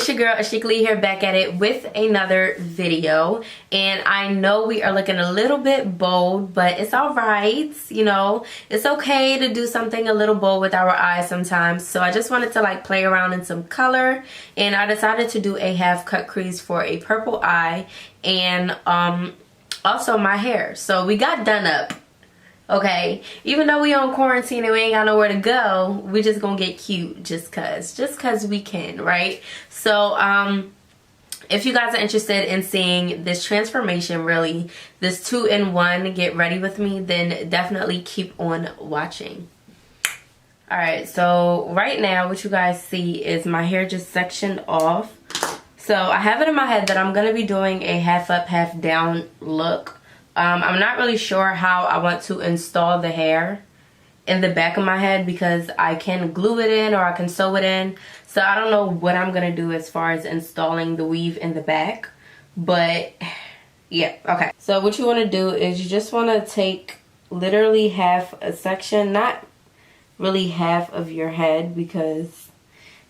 it's your girl Ashika here, back at it with another video. And I know we are looking a little bit bold, but it's alright. You know, it's okay to do something a little bold with our eyes sometimes. So I just wanted to like play around in some color, and I decided to do a half cut crease for a purple eye and also my hair. So we got done up. Okay, even though we on quarantine and we ain't got nowhere to go, we just gonna get cute just cause we can, right? So if you guys are interested in seeing this transformation, really this 2-in-1 get ready with me, then definitely keep on watching. All right, so right now what you guys see is my hair just sectioned off. So I have it in my head that I'm gonna be doing a half up, half down look. I'm not really sure how I want to install the hair in the back of my head, because I can glue it in or I can sew it in. So I don't know what I'm going to do as far as installing the weave in the back. But yeah, okay. So what you want to do is you just want to take literally half a section, not really half of your head, because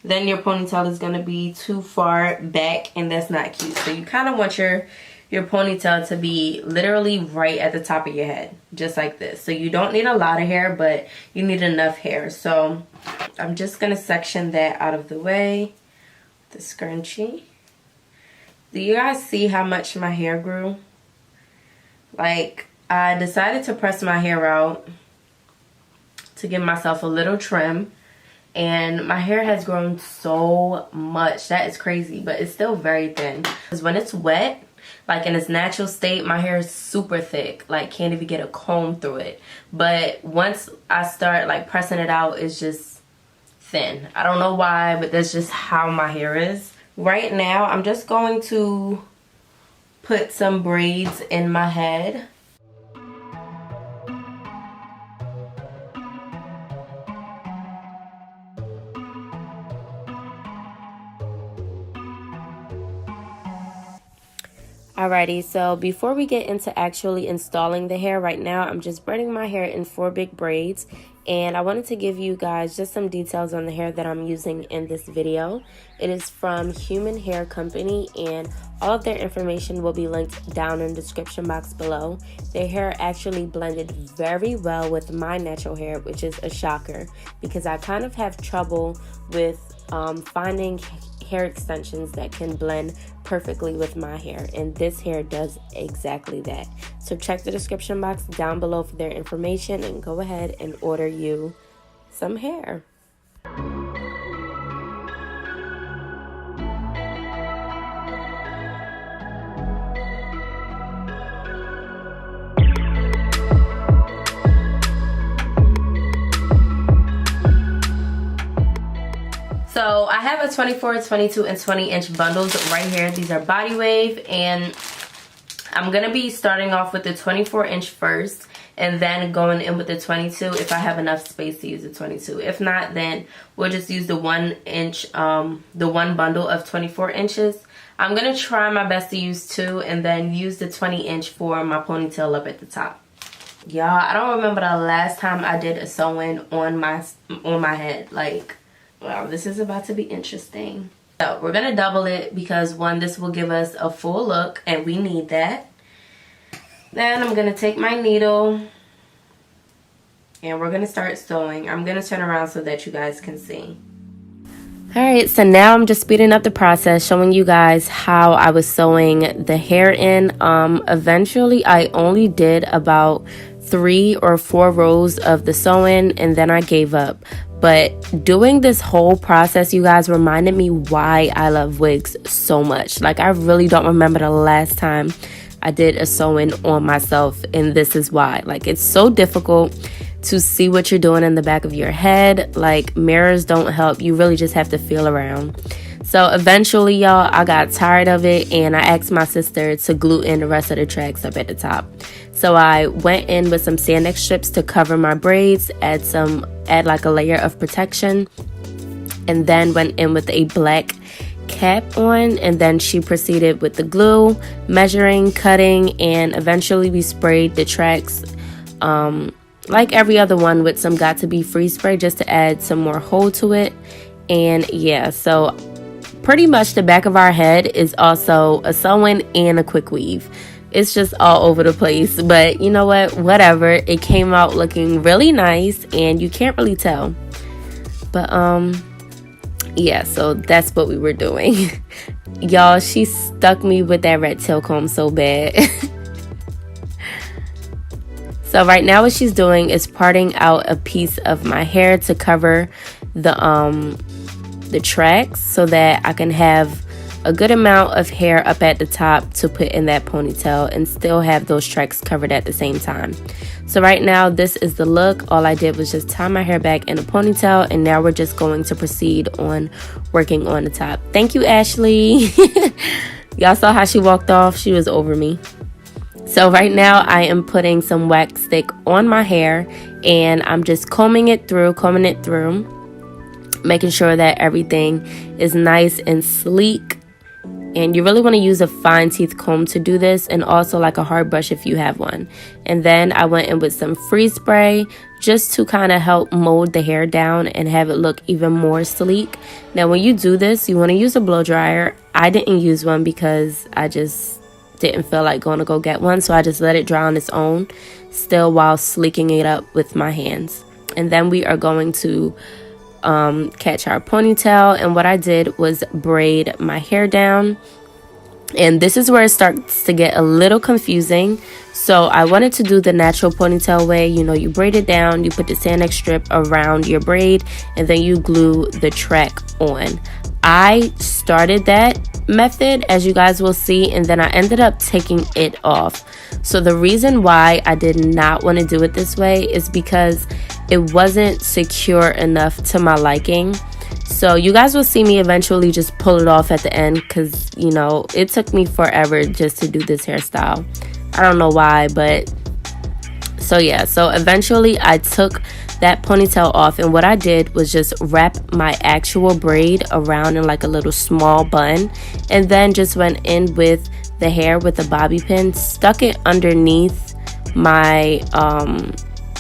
then your ponytail is going to be too far back and that's not cute. So you kind of want your ponytail to be literally right at the top of your head, just like this. So you don't need a lot of hair, but you need enough hair. So I'm just gonna section that out of the way, the scrunchie. Do you guys see how much my hair grew? Like, I decided to press my hair out to give myself a little trim, and my hair has grown so much. That is crazy, but it's still very thin. Because when it's wet, like in its natural state, my hair is super thick, like can't even get a comb through it. But once I start like pressing it out, it's just thin. I don't know why, but that's just how my hair is. Right now, I'm just going to put some braids in my head. Alrighty, so before we get into actually installing the hair, right now I'm just braiding my hair in 4 big braids, and I wanted to give you guys just some details on the hair that I'm using in this video. It is from Humanhair Company, and all of their information will be linked down in the description box below. Their hair actually blended very well with my natural hair, which is a shocker, because I kind of have trouble with finding hair extensions that can blend perfectly with my hair, and this hair does exactly that. So check the description box down below for their information and go ahead and order you some hair. So I have a 24, 22, and 20 inch bundles right here. These are body wave, and I'm going to be starting off with the 24 inch first and then going in with the 22 if I have enough space to use the 22. If not, then we'll just use the 1 inch, the one bundle of 24 inches. I'm going to try my best to use 2 and then use the 20 inch for my ponytail up at the top. Y'all, I don't remember the last time I did a sew-in on my head. Like, wow, this is about to be interesting. So we're gonna double it because one, this will give us a full look and we need that. Then I'm gonna take my needle and we're gonna start sewing. I'm gonna turn around so that you guys can see. Alright, so now I'm just speeding up the process, showing you guys how I was sewing the hair in. Eventually I only did about 3 or 4 rows of the sewing and then I gave up. But doing this whole process, you guys, reminded me why I love wigs so much. Like, I really don't remember the last time I did a sew-in on myself, and this is why. Like, it's so difficult to see what you're doing in the back of your head. Like, mirrors don't help. You really just have to feel around. So eventually, y'all, I got tired of it, and I asked my sister to glue in the rest of the tracks up at the top. So I went in with some Sandex strips to cover my braids, add like a layer of protection, and then went in with a black cap on, and then she proceeded with the glue, measuring, cutting, and eventually we sprayed the tracks like every other one with some Got To Be Free spray just to add some more hold to it. And yeah, so pretty much the back of our head is also a sew-in and a quick weave. It's just all over the place, but you know what, whatever. It came out looking really nice and you can't really tell. But yeah, so that's what we were doing. Y'all, she stuck me with that red tail comb so bad. So right now what she's doing is parting out a piece of my hair to cover the tracks so that I can have a good amount of hair up at the top to put in that ponytail and still have those tracks covered at the same time. So right now this is the look. All I did was just tie my hair back in a ponytail, and now we're just going to proceed on working on the top. Thank you, Ashley. Y'all saw how she walked off. She was over me. So right now I am putting some wax stick on my hair, and I'm just combing it through, making sure that everything is nice and sleek. And you really want to use a fine teeth comb to do this, and also like a hard brush if you have one. And then I went in with some freeze spray just to kind of help mold the hair down and have it look even more sleek. Now when you do this, you want to use a blow dryer. I didn't use one because I just didn't feel like going to go get one, so I just let it dry on its own still while sleeking it up with my hands. And then we are going to catch our ponytail, and what I did was braid my hair down, and this is where it starts to get a little confusing. So I wanted to do the natural ponytail way. You know, you braid it down, you put the Sanex strip around your braid, and then you glue the track on. I started that method, as you guys will see, and then I ended up taking it off. So the reason why I did not want to do it this way is because it wasn't secure enough to my liking. So you guys will see me eventually just pull it off at the end, because you know it took me forever just to do this hairstyle. I don't know why, but so yeah, so eventually I took that ponytail off, and what I did was just wrap my actual braid around in like a little small bun, and then just went in with the hair with a bobby pin, stuck it underneath my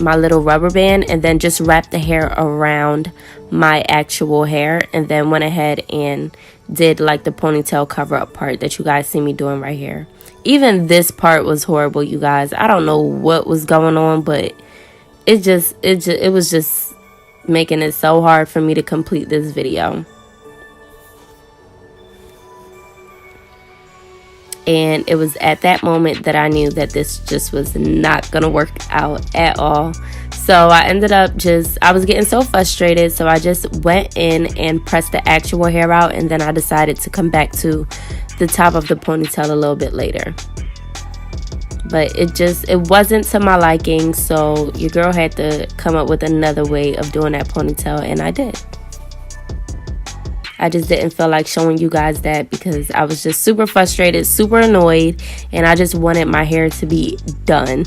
my little rubber band, and then just wrapped the hair around my actual hair, and then went ahead and did like the ponytail cover up part that you guys see me doing right here. Even this part was horrible, you guys. I don't know what was going on, but it was just making it so hard for me to complete this video. And it was at that moment that I knew that this just was not gonna work out at all. So I ended up I was getting so frustrated, so I just went in and pressed the actual hair out, and then I decided to come back to the top of the ponytail a little bit later. But it wasn't to my liking, so your girl had to come up with another way of doing that ponytail, and I did. I just didn't feel like showing you guys that because I was just super frustrated, super annoyed, and I just wanted my hair to be done.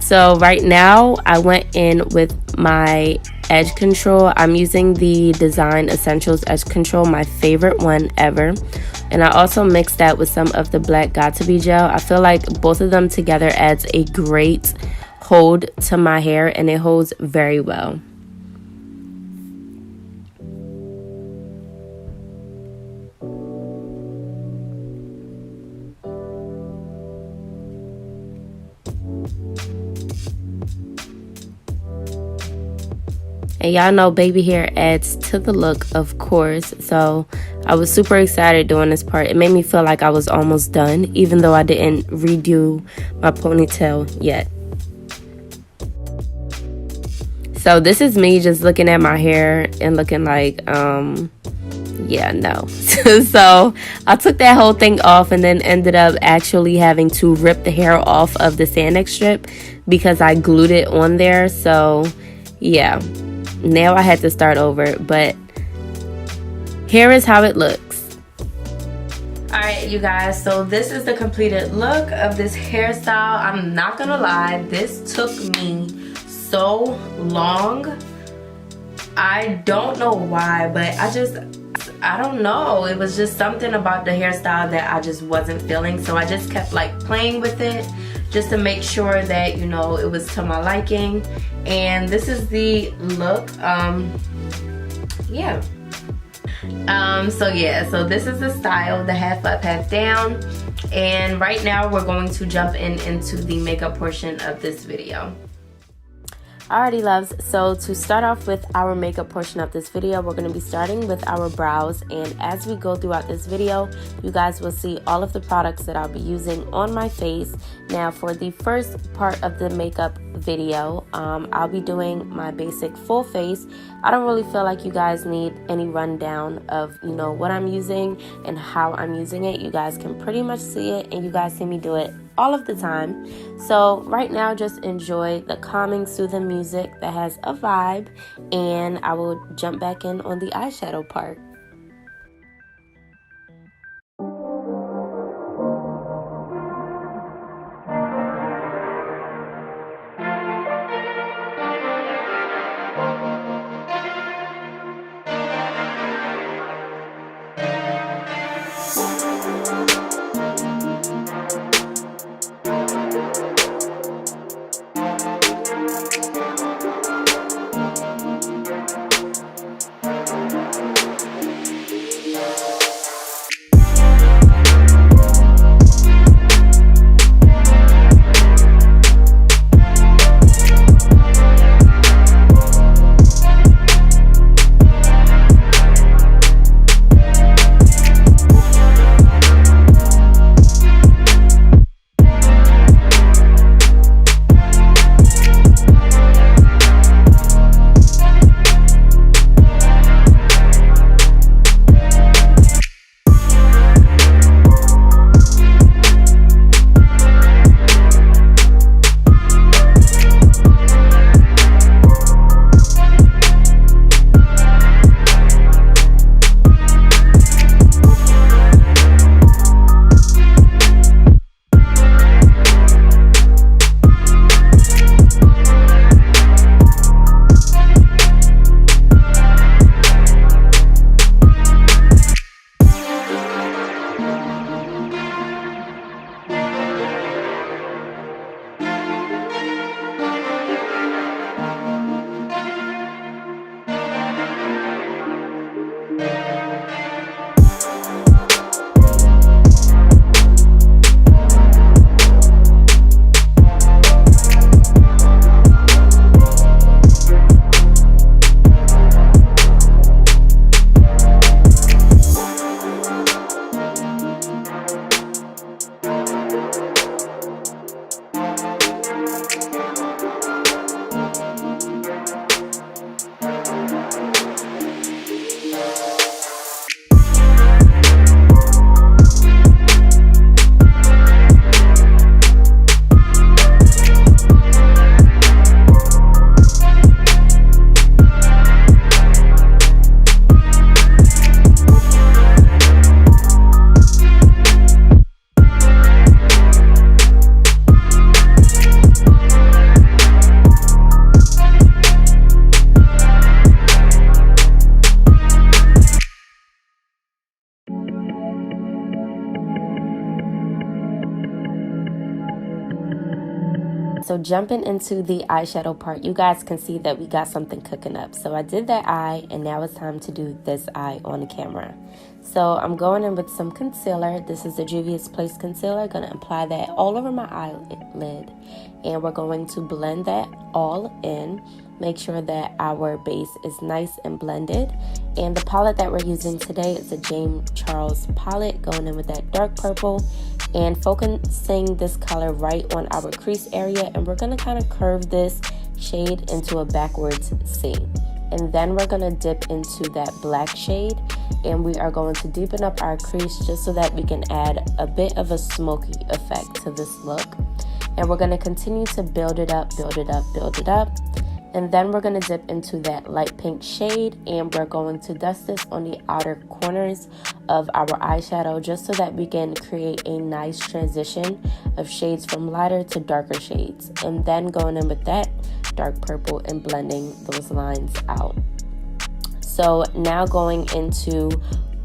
So right now I went in with my edge control. I'm using the Design Essentials edge control, my favorite one ever. And I also mixed that with some of the black Got2b gel. I feel like both of them together adds a great hold to my hair, and it holds very well. And y'all know baby hair adds to the look, of course. So I was super excited doing this part. It made me feel like I was almost done, even though I didn't redo my ponytail yet. So this is me just looking at my hair and looking like, yeah, no. So I took that whole thing off, and then ended up actually having to rip the hair off of the Sanex strip because I glued it on there. So yeah. Now I had to start over, but here is how it looks. Alright, you guys, so this is the completed look of this hairstyle. I'm not gonna lie, this took me so long. I don't know why, but I don't know. It was just something about the hairstyle that I just wasn't feeling, so I just kept like playing with it just to make sure that, you know, it was to my liking. And this is the look. Yeah. So yeah, so this is the style, the half up, half down. And right now we're going to jump into the makeup portion of this video. Alrighty loves, so to start off with our makeup portion of this video, we're going to be starting with our brows, and as we go throughout this video, you guys will see all of the products that I'll be using on my face. Now for the first part of the makeup video, I'll be doing my basic full face. I don't really feel like you guys need any rundown of, you know, what I'm using and how I'm using it. You guys can pretty much see it, and you guys see me do it all of the time. So right now, just enjoy the calming, soothing music that has a vibe, and I will jump back in on the eyeshadow part. So jumping into the eyeshadow part, you guys can see that we got something cooking up. So I did that eye, and now it's time to do this eye on the camera. So I'm going in with some concealer. This is the Juvia's Place concealer. Going to apply that all over my eyelid, and we're going to blend that all in. Make sure that our base is nice and blended. And the palette that we're using today is a James Charles palette, going in with that dark purple and focusing this color right on our crease area, and we're going to kind of curve this shade into a backwards C. And then we're going to dip into that black shade, and we are going to deepen up our crease just so that we can add a bit of a smoky effect to this look. And we're going to continue to build it up, build it up, build it up. And then we're going to dip into that light pink shade, and we're going to dust this on the outer corners of our eyeshadow just so that we can create a nice transition of shades from lighter to darker shades. And then going in with that dark purple and blending those lines out. So now going into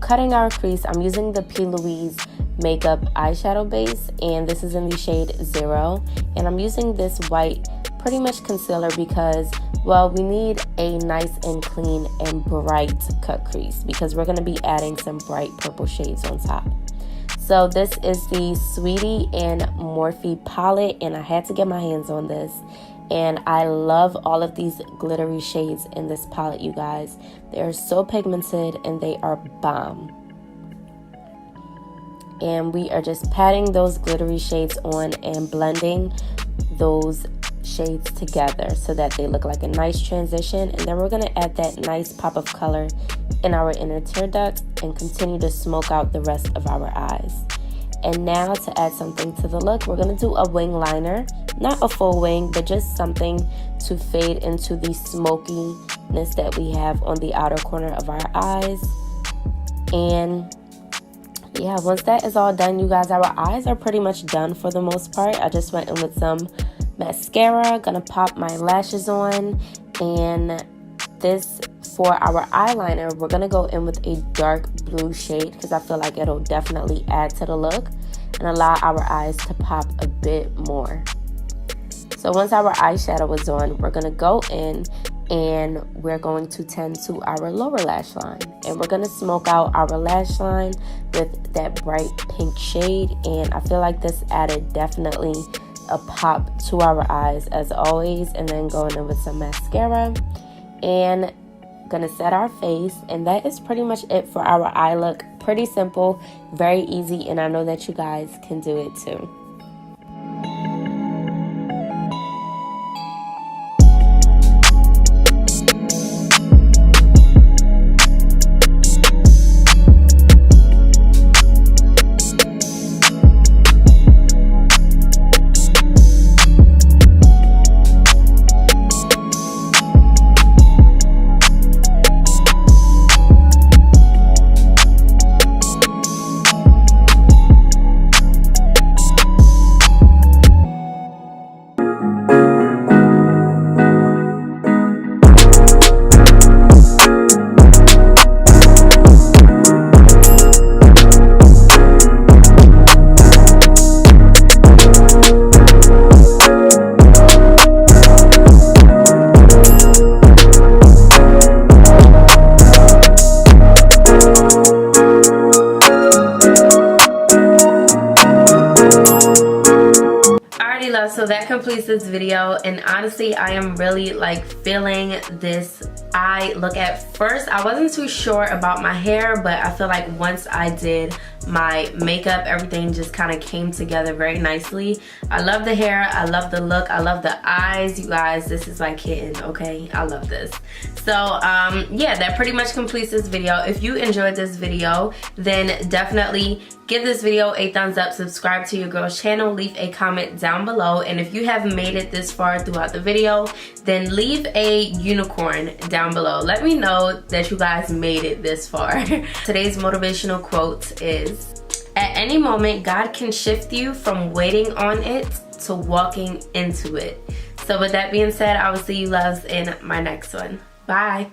cutting our crease, I'm using the P. Louise makeup eyeshadow base, and this is in the shade 0. And I'm using this white pretty much concealer because Well, we need a nice and clean and bright cut crease because we're going to be adding some bright purple shades on top. So this is the Sweetie and Morphe palette, and I had to get my hands on this. And I love all of these glittery shades in this palette, you guys. They are so pigmented and they are bomb. And we are just patting those glittery shades on and blending those shades together so that they look like a nice transition. And then we're going to add that nice pop of color in our inner tear ducts and continue to smoke out the rest of our eyes. And now to add something to the look, we're going to do a wing liner. Not a full wing, but just something to fade into the smokiness that we have on the outer corner of our eyes. And yeah, once that is all done, you guys, our eyes are pretty much done for the most part. I just went in with some mascara, gonna pop my lashes on, and this for our eyeliner, we're gonna go in with a dark blue shade because I feel like it'll definitely add to the look and allow our eyes to pop a bit more. So once our eyeshadow is on, we're gonna go in and we're going to tend to our lower lash line, and we're gonna smoke out our lash line with that bright pink shade. And I feel like this added definitely a pop to our eyes as always. And then going in with some mascara and gonna set our face, and that is pretty much it for our eye look. Pretty simple, very easy, and I know that you guys can do it too. So that completes this video, and honestly I am really like feeling this eye look. At first I wasn't too sure about my hair, but I feel like once I did my makeup, everything just kind of came together very nicely. I love the hair, I love the look, I love the eyes. You guys, this is like hitting, okay? I love this. So yeah, that pretty much completes this video. If you enjoyed this video, then definitely give this video a thumbs up, subscribe to your girl's channel, leave a comment down below, and if you have made it this far throughout the video, then leave a unicorn down below. Let me know that you guys made it this far. Today's motivational quote is, at any moment, God can shift you from waiting on it to walking into it. So with that being said, I will see you loves in my next one. Bye.